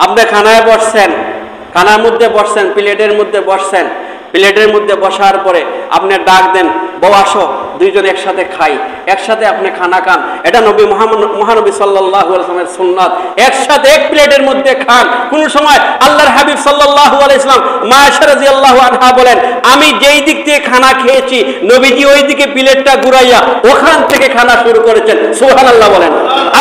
আপনি খানায় বসছেন, খানার মধ্যে বসছেন, প্লেটের মধ্যে বসছেন, প্লেটের মধ্যে বসার পরে আপনি ডাক দেন, বউ আসো দুইজন একসাথে খাই, একসাথে আপনি খানা খান। এটা নবী মহানবী সাল্লাল্লাহু আলাইহি ওয়াসাল্লামের সুন্নাত। একসাথে এক প্লেটের মধ্যে খান। কোন সময় আল্লাহর হাবিব সাল্লাল্লাহু আলাইহি ওয়াসাল্লাম মা আয়েশা রাদিয়াল্লাহু আনহা বলেন, আমি যেই দিক থেকে খানা খেয়েছি নবীজি ওই দিকে প্লেটটা ঘুরাইয়া ওখান থেকে খানা শুরু করেছেন। সুবহানাল্লাহ বলেন।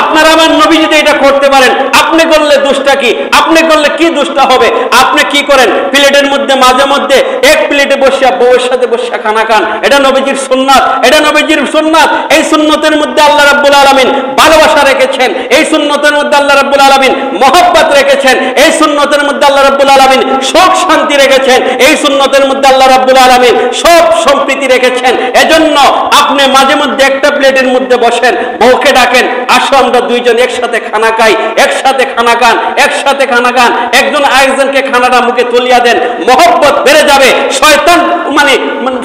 আপনারা আমার নবী যদি এটা করতে পারেন, আপনি করলে দোষটা কি? আপনি করলে কি দোষটা হবে? আপনি কি করেন? প্লেটের মধ্যে মাঝে মধ্যে এক প্লেটে বসিয়া বউয়ের সাথে বসিয়া খানা খান। এটা নবীজির সুন্নাত, এটা নবীজির সুন্নাত। এই সুন্নতের মধ্যে আল্লাহ রাব্বুল আলামিন ভালোবাসা রেখেছেন, এই সুন্নতের মধ্যে আল্লাহ রাব্বুল আলামিন মহব্বত রেখেছেন, এই সুন্নতের মধ্যে আল্লাহ রাব্বুল আলামিন সুখ শান্তি রেখেছেন, এই সুন্নতের মধ্যে আল্লাহ রাব্বুল আলামিন সব সম্প্রীতি রেখেছেন। এজন্য আপনি মাঝে মধ্যে একটা প্লেটের মধ্যে বসেন, বউকে ডাকেন, আসো আমরা দুইজন একসাথে খানা খাই, একসাথে খানা খান, একসাথে খানা খান। একজন আরেকজনকে খানাটা মুখে তুলিয়া দেন, মহব্বত বেড়ে যাবে, শয়তান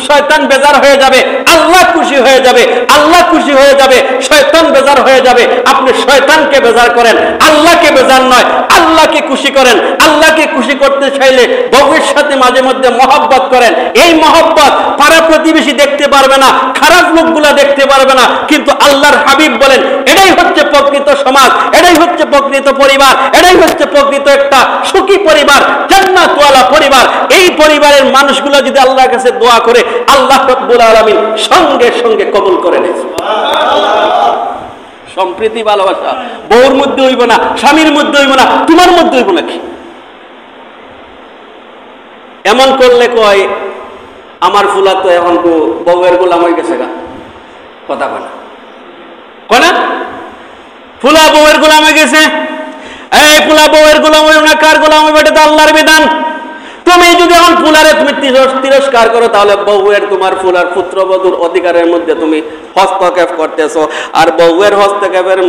শয়তান বেজার হয়ে যাবে, আল্লাহ খুশি হয়ে যাবে, আল্লাহ খুশি হয়ে যাবে, শয়তান বেজার হয়ে যাবে। আপনি শয়তানকে বেজার করেন, আল্লাহকে বেজার নয়, আল্লাহকে খুশি করেন। আল্লাহকে খুশি করতে চাইলে বউয়ের সাথে মাঝে মধ্যে মহব্বত করেন। এই মহব্বত পাড়া প্রতিবেশী দেখতে পারবে না, খারাপ লোকগুলা দেখতে পারবে না, কিন্তু আল্লাহর হাবিব বলেন এটাই হচ্ছে প্রকৃত সমাজ, এটাই হচ্ছে প্রকৃত পরিবার, এটাই হচ্ছে প্রকৃত একটা সুখী পরিবার, জান্নাতওয়ালা পরিবার। এই পরিবারের মানুষগুলো যদি আল্লাহর কাছে দোয়া করে, আল্লাহ রাব্বুল আলামিন সঙ্গে সঙ্গে কবুল করে নেন। সম্প্রীতি ভালোবাসা বউর মধ্যে হইব না, স্বামীর মধ্যে হইব না, তোমার মধ্যে হইব নাকি? এমন করলে কয় আমার ফুলা তো এখন বউয়ের গোলাম হয়ে গেছে গা, কথা কয় না, কয় না? ফুলা বউয়ের গোলাম হয়ে গেছে। এই ফুলা বউয়ের গোলাম হইব না, কার গোলাম হইব? এটা তো আল্লাহর বিধান। তুমি যদি এখন ফুলারে তুমি তিরস্কার করো, তাহলে বউয়ের তোমার ফুলার পুত্রবধূর অধিকারের মধ্যে তুমি হস্তক্ষেপ করতেছো। আর বউয়ের হস্তক্ষেপের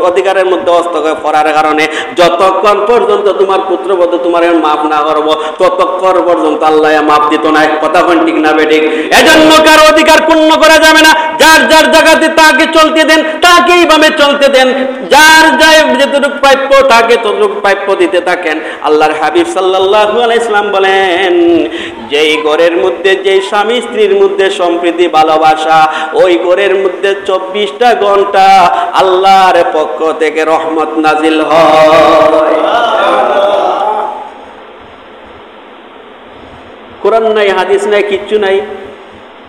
অধিকারের মধ্যে হস্তক্ষেপ করার কারণে যতক্ষণ পর্যন্ত তোমার পুত্রবধূ তোমার মাফ না করবো, ততক্ষণ পর্যন্ত আল্লাহ মাফ দিত না। কথা কোন ঠিক না বেঠিক? এজন্য কার অধিকার পূর্ণ করা যাবে না। যার যার জায়গাতে তাকে চলতে দেন, তাকে এইভাবে চলতে দেন। যার যাই যেটুকু প্রাপ্য তাকে ততটুকু প্রাপ্য দিতে থাকেন। আল্লাহর হাবিব সাল্লাল্লাহু আলাইহি ওয়াসাল্লাম বলেন, যেই ঘরের মধ্যে, যেই স্বামী স্ত্রীর মধ্যে সম্প্রীতি ভালোবাসা, ওই ঘরের মধ্যে 24টা ঘন্টা আল্লাহর পক্ষ থেকে রহমত নাজিল হয়। কোরআন নাই, হাদিস নাই, কিচ্ছু নাই,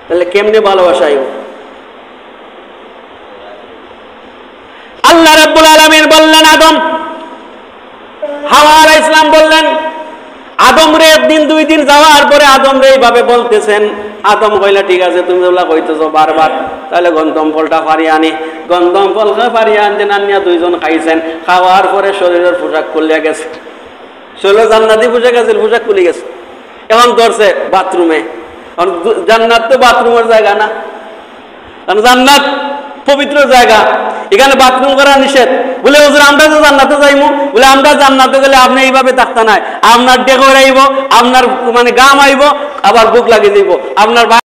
তাহলে কেমনে ভালোবাসা আইব? আল্লাহ রাব্বুল আলামিন বললেন আদম, হাওয়া আলাইহিস সালাম বললেন আদম রে, একদিন দুই দিন যাওয়ার পরে আদম রে এইভাবে বলতেছেন। আদম কইলা ঠিক আছে, তুমি ওগুলা কইতেছো বারবার, তাহলে গন্ধম ফলটা ফারিয়ে আনি। গন্ধম ফল ফারিয়ে আনতেন, আনিয়া দুইজন খাইছেন। খাওয়ার পরে শরীরের পোশাক খুলিয়া গেছে, শরীর জান্নাতি পোশাক আছে, পোশাক খুলে গেছে। এখন ধরছে বাথরুমে। জান্নাত তো বাথরুমের জায়গা না, কারণ জান্নাত পবিত্র জায়গা, এখানে বাথরুম করা নিষেধ। বলে হুজুর আমরা তো জান্নাতে যাইমু, বলে আমরা জান্নাতে গেলে আপনি এইভাবে থাকতে নাই, আপনার ডেকর আইব, আপনার মানে গাম আইব, আবার বুক লাগিয়ে দিব, আপনার